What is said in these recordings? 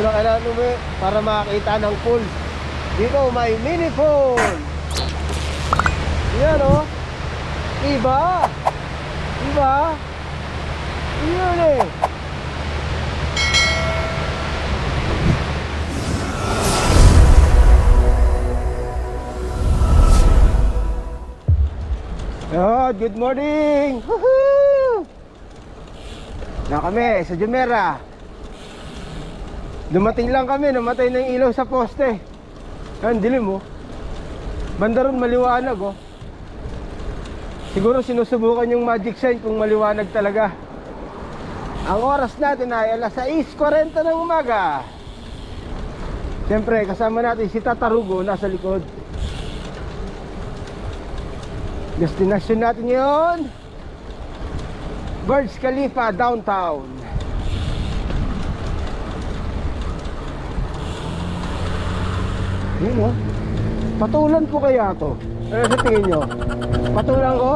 na kailangan umuwi para makakita ng pool. Dito may mini pool. Yan o. Iba. Iba. Yan eh. Oh, good morning! Woohoo! Na kami sa Jumeirah. Dumating lang kami, namatay na yung ilaw sa poste. Ang dilim oh. Banda ron maliwanag oh. Siguro sinusubukan yung magic sign kung maliwanag talaga. Ang oras natin ay alas 6:40 ng umaga. Siyempre kasama natin si Tatarugo nasa likod. Destination natin ngayon, Burj Khalifa downtown. Yun o. Patulan ko kaya to? Ano sa tingin nyo? Patulan ko?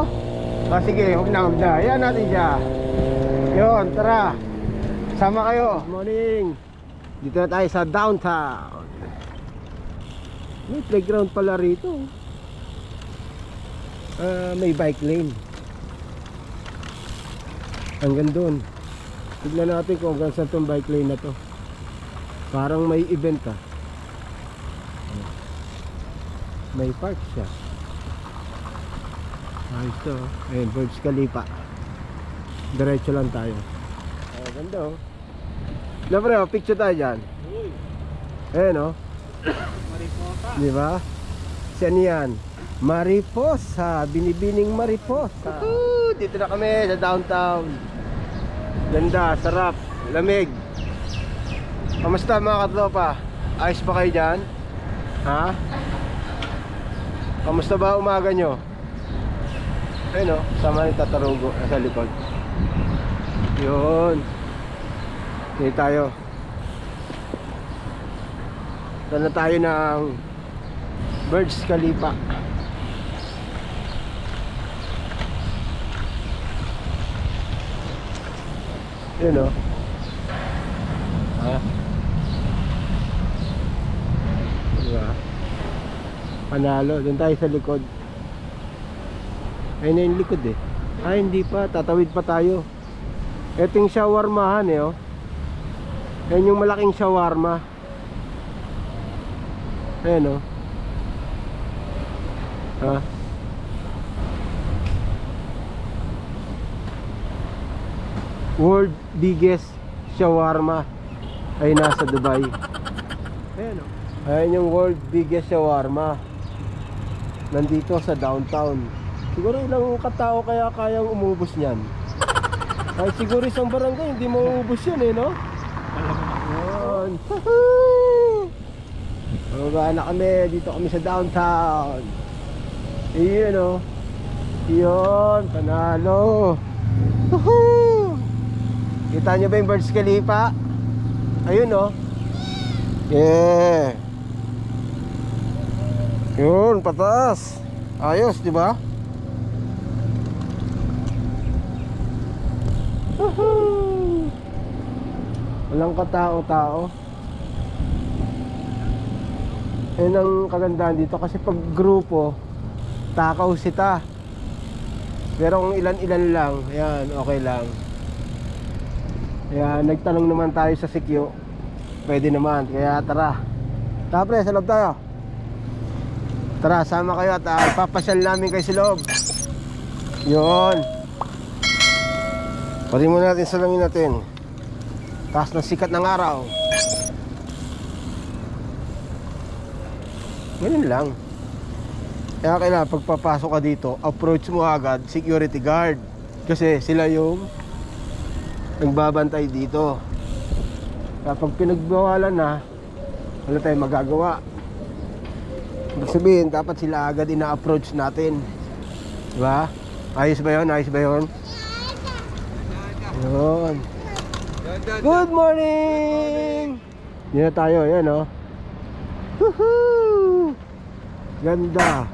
Sige, huwag na. Ayan natin siya. Yun, tara. Sama kayo. Good morning. Dito na tayo sa downtown. May playground pala rito. May bike lane. Hanggang doon. Tignan natin kung hanggang saan itong bike lane na to. Parang may event ah. May park siya. Ayos to. Ayun, Burj Khalifa. Diretso lang tayo. Ganda oh. Siyempre oh, picture tayo dyan. Ayun oh. Diba? Siyan yan. Mariposa, binibining mariposa. Dito na kami sa downtown. Ganda, sarap, lamig. Kamusta mga katropa? Ayos ba kayo dyan? Ha? Kamusta ba umaga nyo? Ayun o, sama ni Tatarugo nasa likod. Yun. Dito tayo. Dala tayo ng Burj Khalifa. Yun o. Ha? Diba? Panalo. Doon tayo sa likod. Ayun na yung likod eh. Ay hindi pa. Tatawid pa tayo. Ito yung shawarmahan eh oh. Ayun yung malaking shawarma. Ayun oh. Ha? World biggest shawarma ay nasa Dubai. Ayan o. Ayan yung world biggest shawarma. Nandito sa downtown. Siguro ilang katao kaya kayang umubos niyan? Ay siguro isang barangay hindi mauubos yan eh no? Ayan. Maga na kami. Dito kami sa downtown. Iyon o. Iyon. Panalo. Woohoo! Kita nyo ba yung Burj Khalifa? Ayun oh. Yeah. Yun, patas. Ayos, di ba? Walang katao-tao. Yun ang kagandahan dito kasi pag grupo, takaw sita. Pero kung ilan-ilan lang, ayan, okay lang. Kaya nagtanong naman tayo sa CQ. Pwede naman, kaya tara. Tara pre, sa loob tayo. Tara, sama kayo at ipapasyal namin kayo sa loob. Yun. Pati muna natin salamin natin. Taas ng sikat ng araw. Ganun lang. Kaya kailangan pagpapasok ka dito, approach mo agad security guard. Kasi sila yung nagbabantay dito. Kapag pinagbawalan na, wala tayong magagawa. Ibig sabihin, dapat sila agad ina-approach natin. Diba? Ayos ba yun? Ayos ba yun? Yun. Good morning! Yan na tayo, yan o. Woohoo! Ganda.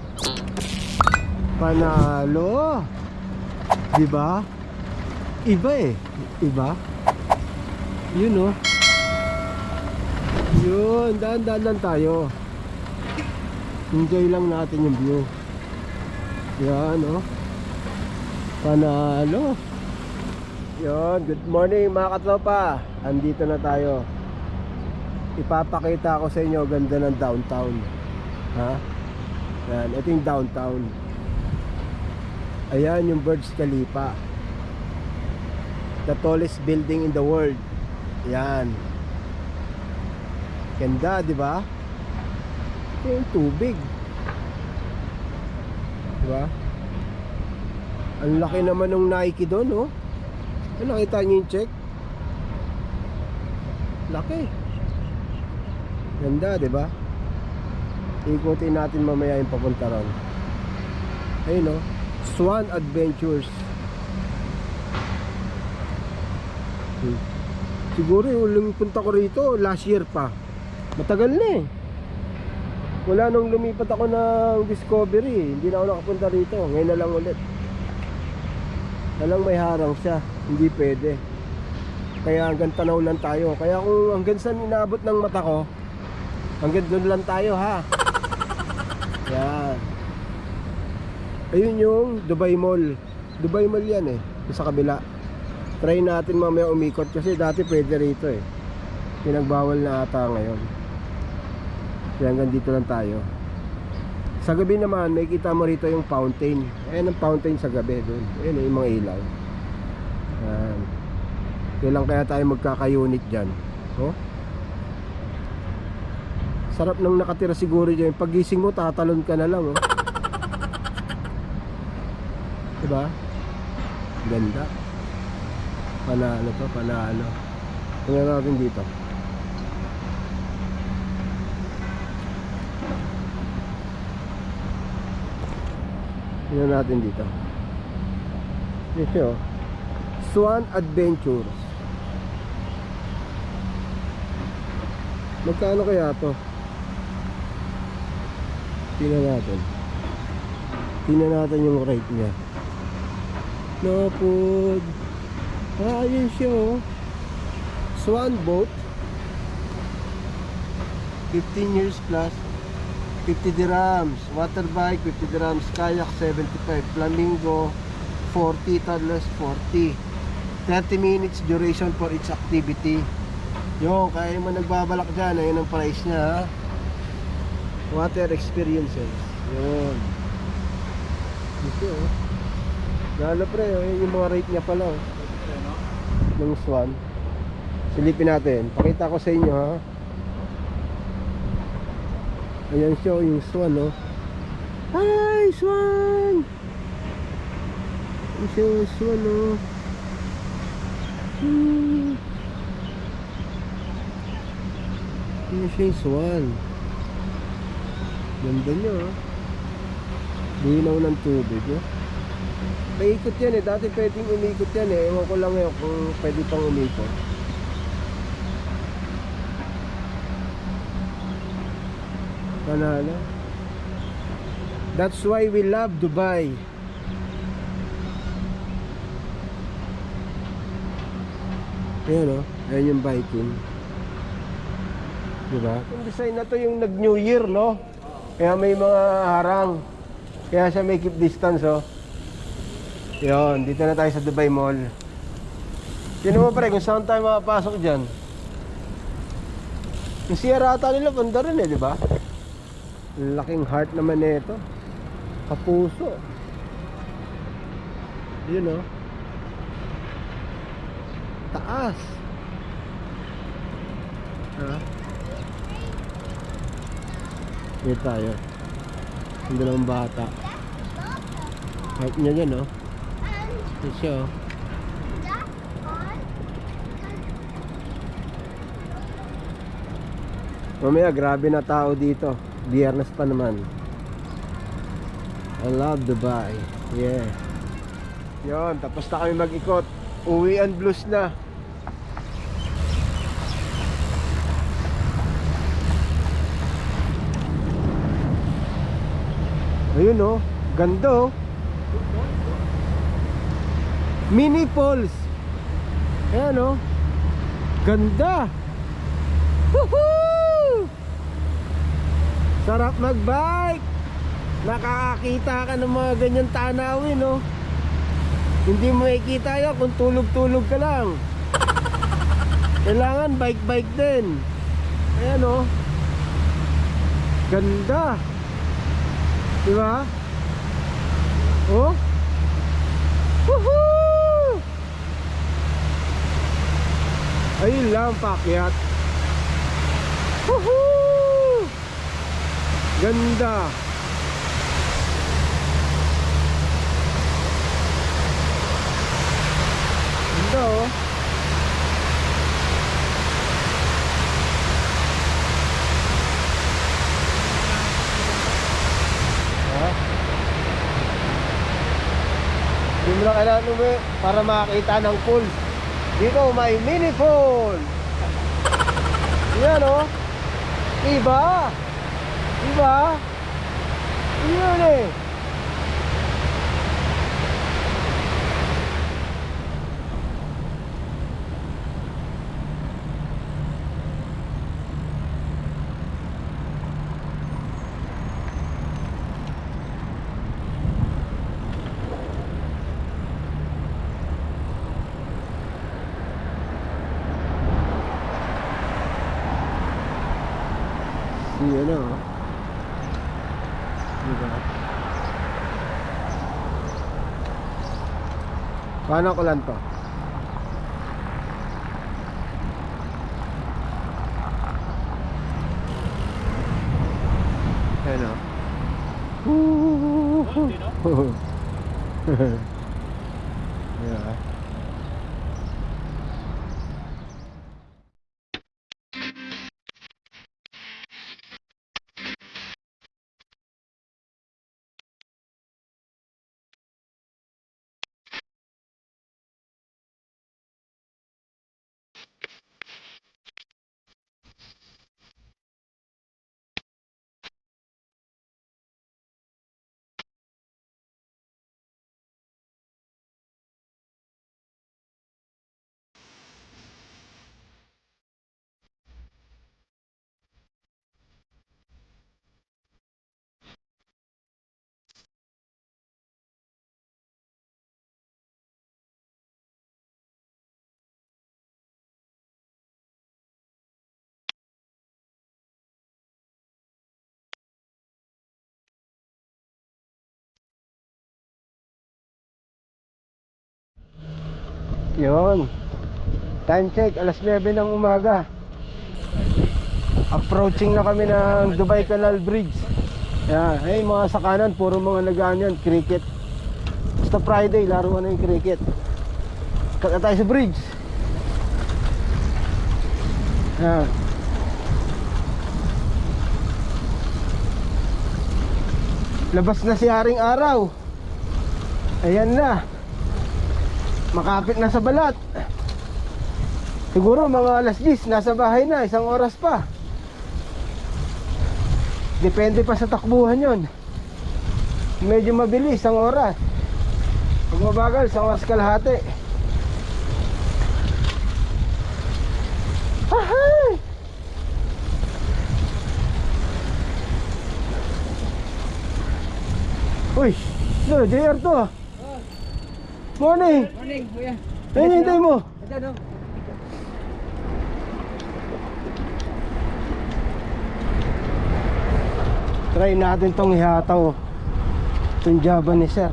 Panalo. Diba? Iba eh. Iba? Yun o. Yun, daan-daan lang tayo. Enjoy lang natin yung view. Yan, oh. Panalo. Yun, good morning mga katropa. Andito na tayo. Ipapakita ko sa inyo ganda ng downtown. Ha? Yan, ito yung downtown. Ayan yung Burj Khalifa, the tallest building in the world. Yan. Ganda, di ba? Ito yung tubig. Di ba? Ang laki naman ng Nike doon, oh. Nakita niyo yung check? Laki. Ganda, di ba? Ikutin natin mamaya yung papunta ron. Ayun, oh. Swan Adventures. Siguro yung punta ko rito last year pa. Matagal na eh. Wala nung lumipat ako ng Discovery, hindi na ako nakapunta rito. Ngayon na lang ulit. Walang may harang siya, hindi pwede. Kaya hanggang tanaw lang tayo. Kaya kung hanggang saan inaabot ng mata ko, hanggang doon lang tayo, ha. Yan. Ayun yung Dubai Mall. Dubai Mall yan eh, sa kabila. Try natin mamaya umikot kasi dati pwede rito eh. Pinagbawal na ata ngayon. Kaya hanggang dito lang tayo. Sa gabi naman may kita mo rito yung fountain. Ayan ang fountain sa gabi doon. Ayan yung mga ilaw. Ayan. Kailan kaya tayo magkaka-unit dyan? Oh? Sarap nang nakatira siguro dyan. Pagising mo tatalon ka na lang, oh. Diba? Ganda. Panalo to, panalo. Tingnan natin dito. Tingnan natin dito. Ito, Swan Adventures. Magkano kaya to? Tingnan natin. Tingnan natin yung rate niya. No food. Ayun siya, oh. Swan boat, 15 years plus, 50 dirhams. Water bike, 50 dirhams. Kayak, 75. Flamingo, 40. Toddlers, 40. 30 minutes duration for each activity. Yo, kaya mo nagbabalak dyan, ayun ang price niya, ha? Water experiences. Yun. Ito, oh. Lalo pre, oh, yung mga rate niya pala, oh. Ng Swan. Silipin natin. Pakita ko sa inyo, ha. Ayan siya, yung Swan, oh. Hi, Swan! Ayan siya, yung Swan, oh. Ayan siya, yung Swan. Ganda niya, oh. Linaw ng tubig, oh. Paikot yan eh, dati pwedeng umikot yan eh. Ewan ko lang yun kung pwede pang umikot. Panalo. That's why we love Dubai. Ayan o, ayan yung biking. Diba? Yung design na to yung nag-New Year, no? Kaya may mga harang. Kaya siya may keep distance, oh. Yun, dito na tayo sa Dubai Mall. Sino mo pre, kung saan tayo makapasok dyan? Yung Sierra ata nila, banda rin eh, di ba? Laking heart naman nito. Kapuso. Yun, oh. Taas. Ha? Dito tayo. Ang dalawang bata. Heart niya yan, oh. Ito siya, oh. Mamaya grabe na tao dito. Biyernes pa naman. I love Dubai. Yeah. Yon, tapos na kami mag-ikot. Uwian blues na. Ayun, oh. Ganda, oh. Mini falls. Ayan, oh. Ganda. Woohoo! Sarap magbike. Nakakakita ka ng mga ganyan tanawin, no? Hindi mo makikita yan kung tulog-tulog ka lang. Kailangan bike-bike din. Ayan, no? Ganda. Diba? Oh? Woohoo! Ayun lang, pakyat. Woohoo! Ganda. Ganda, oh. Hindi mo lang kailangan para makakita ng pool. Dito may mini pool. Yan, oh. Iba. Diba? Yun eh. Yan, oh. Diba? Paano ko lang to? Ayan, oh. Diba? Yun. Time check, alas 9 ng umaga. Approaching na kami ng Dubai Canal Bridge. Yan, hey, mga sa kanan, puro mga nagaan yan, cricket. Basta Friday, laro na yung cricket. Kat na tayo sa bridge. Yan. Labas na si Haring Araw. Ayan na. Makapit na sa balat. Siguro mga alas 10 nasa bahay na, isang oras pa. Depende pa sa takbuhan yon. Medyo mabilis ang oras. Pag mabagal, isang oras kalahati. Ahay! Uy, no, JR to. Morning. Morning, kuya. Ayun, hintay mo. Ayan, oh. Try natin tong ihataw. Itong Java ni sir.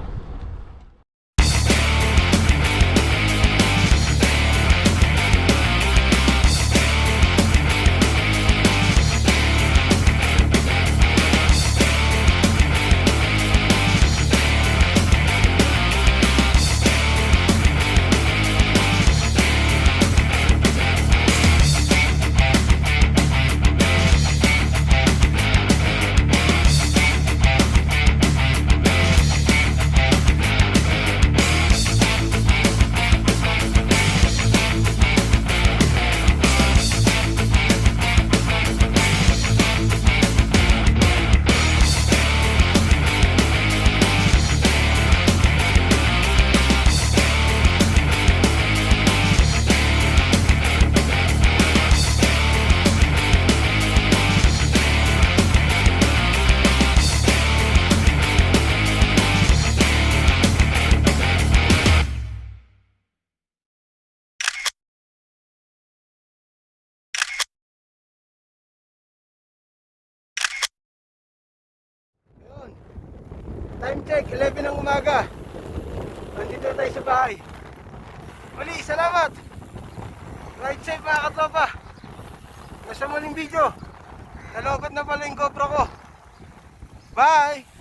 Time check, 11 ng umaga. Nandito tayo sa bahay. Muli, salamat. Ride safe mga katropa. Nasa muling video. Nalobot na pala yung GoPro ko. Bye!